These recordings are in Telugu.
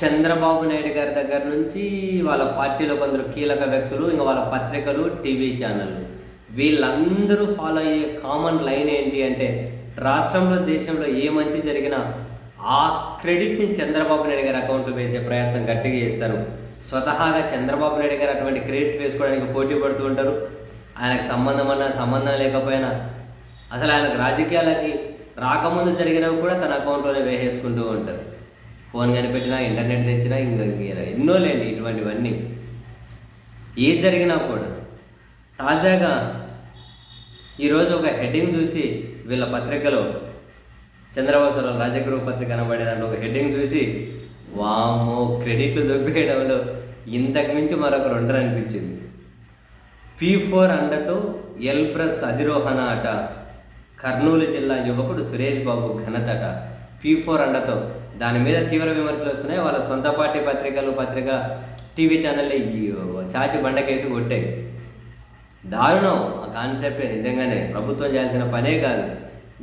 చంద్రబాబు నాయుడు గారి దగ్గర నుంచి వాళ్ళ పార్టీలో కొందరు కీలక వ్యక్తులు, ఇంకా వాళ్ళ పత్రికలు, టీవీ ఛానళ్ళు వీళ్ళందరూ ఫాలో అయ్యే కామన్ లైన్ ఏంటి అంటే, రాష్ట్రంలో దేశంలో ఏ మంచి జరిగినా ఆ క్రెడిట్ని చంద్రబాబు నాయుడు గారి అకౌంట్లో వేసే ప్రయత్నం గట్టిగా చేస్తారు. స్వతహాగా చంద్రబాబు నాయుడు గారు అటువంటి క్రెడిట్ వేసుకోవడానికి పోటీ పడుతూ ఉంటారు. ఆయనకు సంబంధం లేకపోయినా, అసలు ఆయనకు రాజకీయాలకి రాకముందు జరిగినవి కూడా తన అకౌంట్లోనే వేసేసుకుంటూ ఉంటారు. ఫోన్ కనిపెట్టినా, ఇంటర్నెట్ తెచ్చినా, ఇంకా ఎన్నో లేండి ఇటువంటివన్నీ. ఏది జరిగినా కూడా. తాజాగా ఈరోజు ఒక హెడ్డింగ్ చూసి వీళ్ళ పత్రికలో, చంద్రబాబు రాజగురు పత్రిక అనబడే దాంట్లో ఒక హెడ్డింగ్ చూసి, వామ్మో క్రెడిట్లు దొబ్బేయడంలో ఇంతకు మించి మరొక రెండరు అనిపించింది. P4 అండతో ఎల్బ్రస్ అధిరోహణ అట, కర్నూలు జిల్లా యువకుడు సురేష్ బాబు ఘనతట. P4 అండతో దాని మీద తీవ్ర విమర్శలు వస్తున్నాయి. వాళ్ళ సొంత పార్టీ పత్రిక టీవీ ఛానళ్ళే చాచి బండకేసి కొట్టాయి. దారుణం ఆ కాన్సెప్టే. నిజంగానే ప్రభుత్వం చేయాల్సిన పనే కాదు.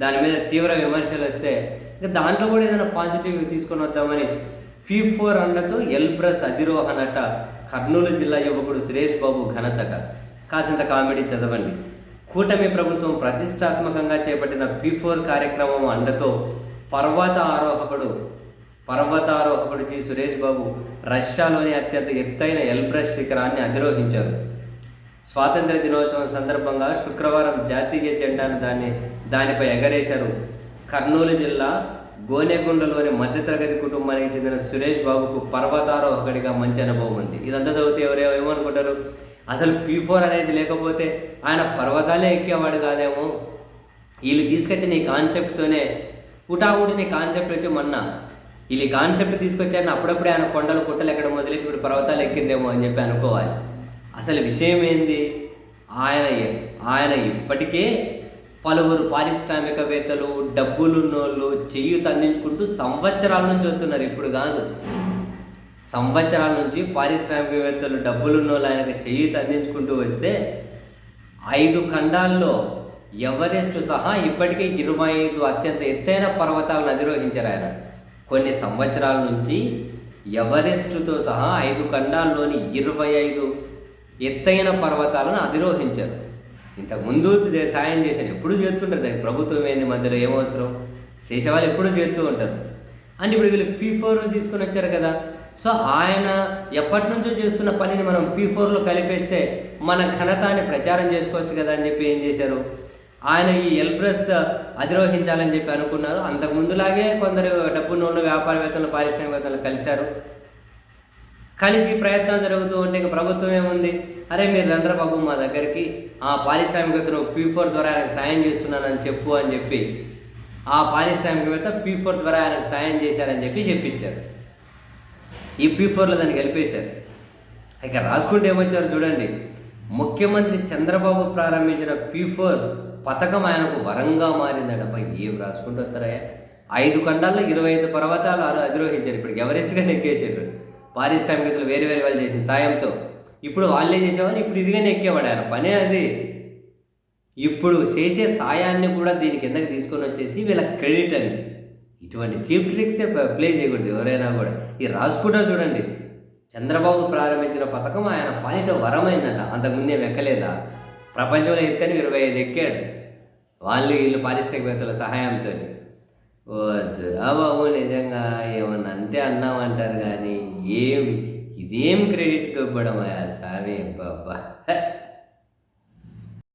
దాని మీద తీవ్ర విమర్శలు వస్తే ఇంకా దాంట్లో కూడా ఏదైనా పాజిటివ్ తీసుకొని వద్దామని P4 అండతో ఎల్బ్రస్ అధిరోహణట, కర్నూలు జిల్లా యువకుడు సురేష్ బాబు ఘనతట. కాసింత కామెడీ చదవండి. కూటమి ప్రభుత్వం ప్రతిష్టాత్మకంగా చేపట్టిన P4 కార్యక్రమం అండతో పర్వతారోహకుడు జి సురేష్ బాబు రష్యాలోని అత్యంత ఎత్తైన ఎల్బ్రస్ శిఖరాన్ని అధిరోహించారు. స్వాతంత్ర దినోత్సవం సందర్భంగా శుక్రవారం జాతీయ జెండాను దానిపై ఎగరేశారు. కర్నూలు జిల్లా గోనెగుండలోని మధ్యతరగతి కుటుంబానికి చెందిన సురేష్ బాబుకు పర్వతారోహకుడిగా మంచి అనుభవం ఉంది. ఇదంతా చదివితే ఏమనుకుంటారు, అసలు P4 అనేది లేకపోతే ఆయన పర్వతాలే ఎక్కేవాడు కాదేమో. వీళ్ళు తీసుకొచ్చిన ఈ కాన్సెప్ట్తోనే నీ కాన్సెప్ట్ వచ్చి వీళ్ళు ఈ కాన్సెప్ట్ తీసుకొచ్చారని అప్పుడప్పుడే ఆయన కొండలు కుట్టలు ఎక్కడ మొదలెట్టి ఇప్పుడు పర్వతాలు ఎక్కిందేమో అని చెప్పి అనుకోవాలి. అసలు విషయం ఏంది, ఆయన ఇప్పటికే పలువురు పారిశ్రామికవేత్తలు, డబ్బులున్నోళ్ళు చేయూత అందించుకుంటూ సంవత్సరాల నుంచి వస్తున్నారు. ఇప్పుడు కాదు, సంవత్సరాల నుంచి పారిశ్రామికవేత్తలు, డబ్బులున్నోళ్ళు ఆయనకు చేయూత అందించుకుంటూ వస్తే 5 ఖండాల్లో ఎవరెస్ట్ సహా ఇప్పటికే 25 అత్యంత ఎత్తైన పర్వతాలను అధిరోహించారు ఆయన. కొన్ని సంవత్సరాల నుంచి ఎవరెస్టుతో సహా 5 ఖండాల్లోని 25 ఎత్తైన పర్వతాలను అధిరోహించారు. ఇంతకుముందు సాయం చేశారు, ఎప్పుడు చేస్తుంటారు. దానికి ప్రభుత్వం ఏంది మధ్యలో ఏమవసరం, చేసేవాళ్ళు ఎప్పుడూ చేస్తూ ఉంటారు. అంటే ఇప్పుడు వీళ్ళు P4 తీసుకొని వచ్చారు కదా. సో ఆయన ఎప్పటి నుంచో చేస్తున్న పనిని మనం P4లో కలిపేస్తే మన ఘనతాన్ని ప్రచారం చేసుకోవచ్చు కదా అని చెప్పి ఏం చేశారు, ఆయన ఈ ఎల్బ్రస్ అధిరోహించాలని చెప్పి అనుకున్నారు. అంతకుముందులాగే కొందరు డబ్బున్న వ్యాపారవేత్తలు, పారిశ్రామికవేత్తలు కలిసి ప్రయత్నాలు జరుగుతూ ఉంటే ఇంకా ప్రభుత్వం ఏముంది, అరే మీరు రండ్రా బాబు మా దగ్గరికి, ఆ పారిశ్రామికవేత్తను P4 ద్వారా ఆయనకు సాయం చేస్తున్నానని చెప్పు అని చెప్పి ఆ పారిశ్రామికవేత్త P4 ద్వారా ఆయనకు సాయం చేశారని చెప్పి చెప్పించారు. ఈ P4లో దాన్ని కలిపేశారు. ఇక రాసుకుంటే ఏమొచ్చారు చూడండి, ముఖ్యమంత్రి చంద్రబాబు ప్రారంభించిన P4 పథకం ఆయనకు వరంగా మారిందట. ఏం రాసుకుంటూ వస్తారా, 5 ఖండాల్లో 25 పర్వతాలు అధిరోహించారు. ఇప్పుడు ఎవరెస్ట్గా నెక్కేసారు. పారిశ్రామికతలు వేరే వాళ్ళు చేసిన సాయంతో ఇప్పుడు వాళ్ళే చేసేవాళ్ళు, ఇప్పుడు ఇదిగానే ఎక్కేవాడు ఆయన. పనే అది. ఇప్పుడు చేసే సాయాన్ని కూడా దీని కిందకి తీసుకొని వచ్చేసి వీళ్ళ క్రెడిట్ అని. ఇటువంటి చీప్ ట్రిక్సే ప్లే చేయకూడదు ఎవరైనా కూడా. ఇది రాసుకుంటా చూడండి, చంద్రబాబు ప్రారంభించిన పథకం ఆయన పాలిట వరమైందంట. అంతకుముందే ఎక్కలేదా, ప్రపంచంలో ఎత్తని 25 ఎక్కాడు వీళ్ళు పారిశ్రామికవేత్తల సహాయంతో. వద్దురా బాబు, నిజంగా ఏమన్నా అంతే అన్నామంటారు కానీ ఇదేం క్రెడిట్ దొబ్బడం స్వామి బాబా.